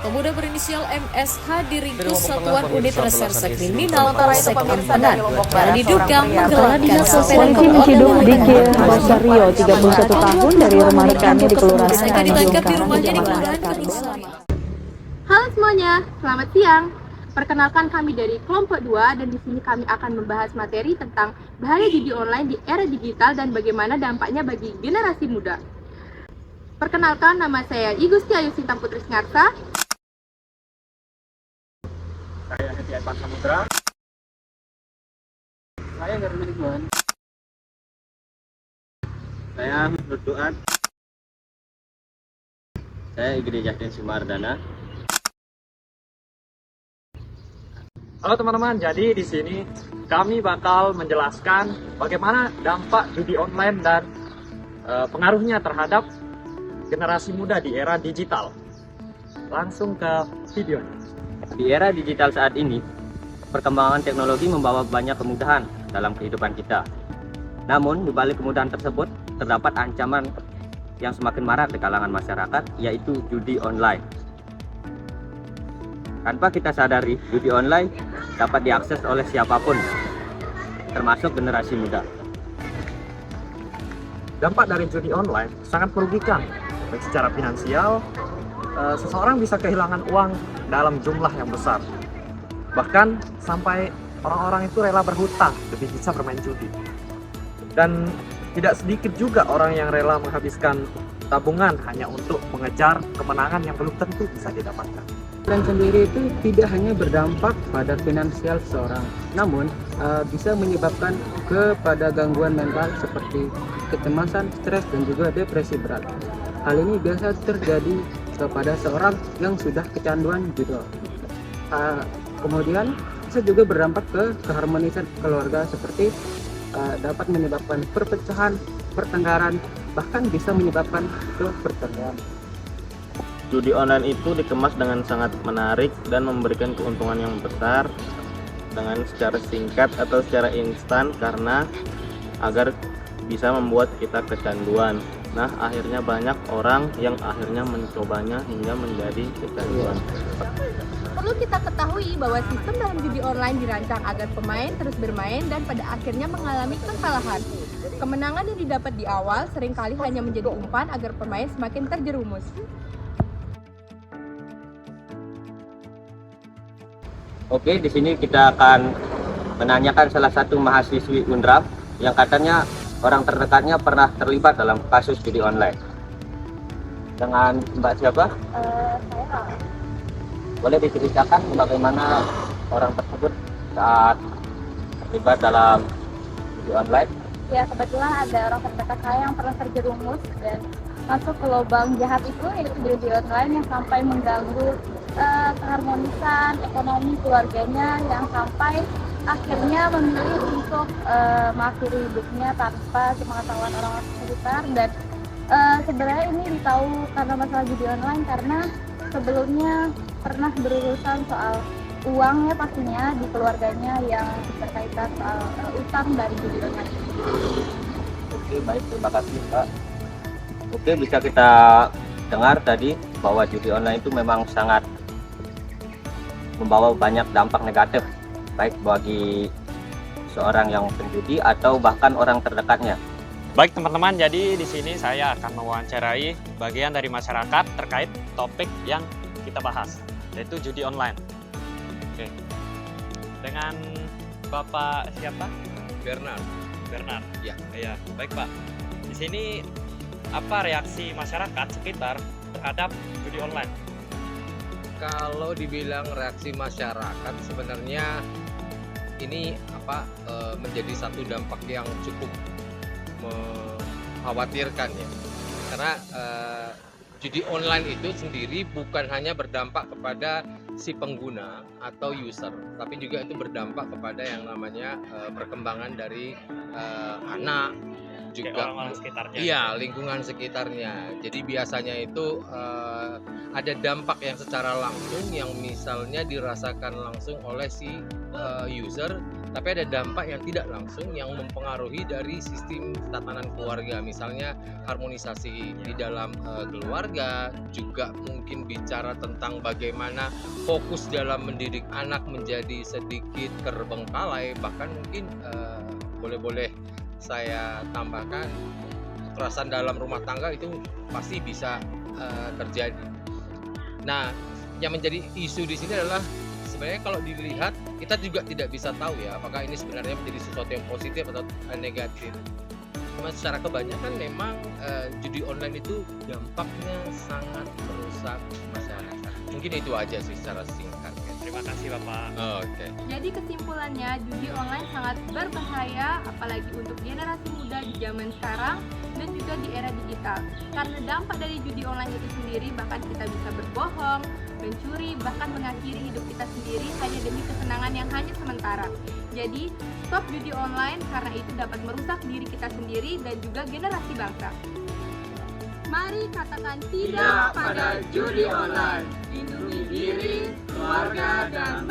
Pemuda berinisial MSH diringkus Satuan Unit Reserse Kriminal Polsek Ampenan karena diduga menggelapkan sepeda Polisi menciduk Diki Basario, 31 tahun, dari rumah rekannya di Kelurahan tersangka ditangkap di Tanjung rumahnya di Karang, Kelurahan Jakarta Gading Selatan. Sari. Halo semuanya, selamat siang. Perkenalkan kami dari kelompok 2 dan di sini kami akan membahas materi tentang bahaya judi online di era digital dan bagaimana dampaknya bagi generasi muda. Perkenalkan, nama saya Igusti Ayu Sinta Putri Sngarsa. Saya Heti Evan Samudra. Saya Garmin Ikhwan. Saya Husnul Duat. Saya Igede Jatin Sumardana. Halo teman-teman, jadi di sini kami bakal menjelaskan bagaimana dampak judi online dan pengaruhnya terhadap generasi muda di era digital. Langsung ke videonya. Di era digital saat ini, perkembangan teknologi membawa banyak kemudahan dalam kehidupan kita. Namun, di balik kemudahan tersebut, terdapat ancaman yang semakin marak di kalangan masyarakat, yaitu judi online. Tanpa kita sadari, judi online dapat diakses oleh siapapun, termasuk generasi muda. Dampak dari judi online sangat merugikan, baik secara finansial. Seseorang bisa kehilangan uang dalam jumlah yang besar. Bahkan sampai orang-orang itu rela berhutang demi bisa bermain judi. Dan tidak sedikit juga orang yang rela menghabiskan tabungan hanya untuk mengejar kemenangan yang belum tentu bisa didapatkan. Dan sendiri itu tidak hanya berdampak pada finansial seseorang, namun bisa menyebabkan kepada gangguan mental seperti kecemasan, stres, dan juga depresi berat. Hal ini biasa terjadi kepada seorang yang sudah kecanduan judi. Kemudian bisa juga berdampak ke keharmonisan keluarga seperti dapat menyebabkan perpecahan, pertengkaran, bahkan bisa menyebabkan perceraian. Judi online itu dikemas dengan sangat menarik dan memberikan keuntungan yang besar dengan secara singkat atau secara instan karena agar bisa membuat kita kecanduan. Nah, akhirnya banyak orang yang akhirnya mencobanya hingga menjadi kecanduan. Perlu kita ketahui bahwa sistem dalam judi online dirancang agar pemain terus bermain dan pada akhirnya mengalami kekalahan. Kemenangan yang didapat di awal seringkali hanya menjadi umpan agar pemain semakin terjerumus. Oke, di sini kita akan menanyakan salah satu mahasiswi UNRAP yang katanya orang terdekatnya pernah terlibat dalam kasus judi online. Dengan Mbak siapa? Saya Boleh diceritakan bagaimana orang tersebut saat terlibat dalam judi online? Ya, kebetulan ada orang terdekat saya yang pernah terjerumus dan masuk ke lubang jahat itu, yaitu judi online yang sampai mengganggu keharmonisan ekonomi keluarganya, yang sampai akhirnya memilih untuk mengakhiri hidupnya tanpa sepengetahuan orang sekitar. Dan sebenarnya ini ditahu karena masalah judi online karena sebelumnya pernah berurusan soal uangnya pastinya di keluarganya yang berkaitan soal utang dari judi online. Oke, baik, terima kasih Mbak. Oke, bisa kita dengar tadi bahwa judi online itu memang sangat membawa banyak dampak negatif, baik bagi seorang yang penjudi atau bahkan orang terdekatnya. Baik teman-teman, jadi di sini saya akan mewawancarai bagian dari masyarakat terkait topik yang kita bahas, yaitu judi online. Oke. Dengan Bapak siapa? Bernard. Bernard. Ya. Iya, baik Pak. Di sini apa reaksi masyarakat sekitar terhadap judi online? Kalau dibilang reaksi masyarakat, sebenarnya ini menjadi satu dampak yang cukup mengkhawatirkan ya. Karena judi online itu sendiri bukan hanya berdampak kepada si pengguna atau user, tapi juga itu berdampak kepada yang namanya perkembangan dari anak, juga orang-orang sekitarnya. Iya, lingkungan sekitarnya. Jadi biasanya itu ada dampak yang secara langsung yang misalnya dirasakan langsung oleh si user Tapi ada dampak yang tidak langsung yang mempengaruhi dari sistem tatanan keluarga, misalnya harmonisasi di dalam keluarga, juga mungkin bicara tentang bagaimana fokus dalam mendidik anak menjadi sedikit terbengkalai, bahkan mungkin boleh-boleh saya tambahkan kekerasan dalam rumah tangga itu pasti bisa terjadi. Nah, yang menjadi isu di sini adalah sebenarnya kalau dilihat kita juga tidak bisa tahu ya apakah ini sebenarnya menjadi sesuatu yang positif atau negatif. Cuma secara kebanyakan memang judi online itu dampaknya sangat merusak masyarakat. Mungkin itu aja sih secara singkat. Terima kasih Bapak. Oke. Jadi kesimpulannya, judi online sangat berbahaya, apalagi untuk generasi muda di zaman sekarang dan juga di era digital. Karena dampak dari judi online itu sendiri, bahkan kita bisa berbohong, mencuri, bahkan mengakhiri hidup kita sendiri hanya demi kesenangan yang hanya sementara. Jadi, stop judi online karena itu dapat merusak diri kita sendiri dan juga generasi bangsa. Mari katakan tidak pada judi online. Lindungi diri, keluarga, dan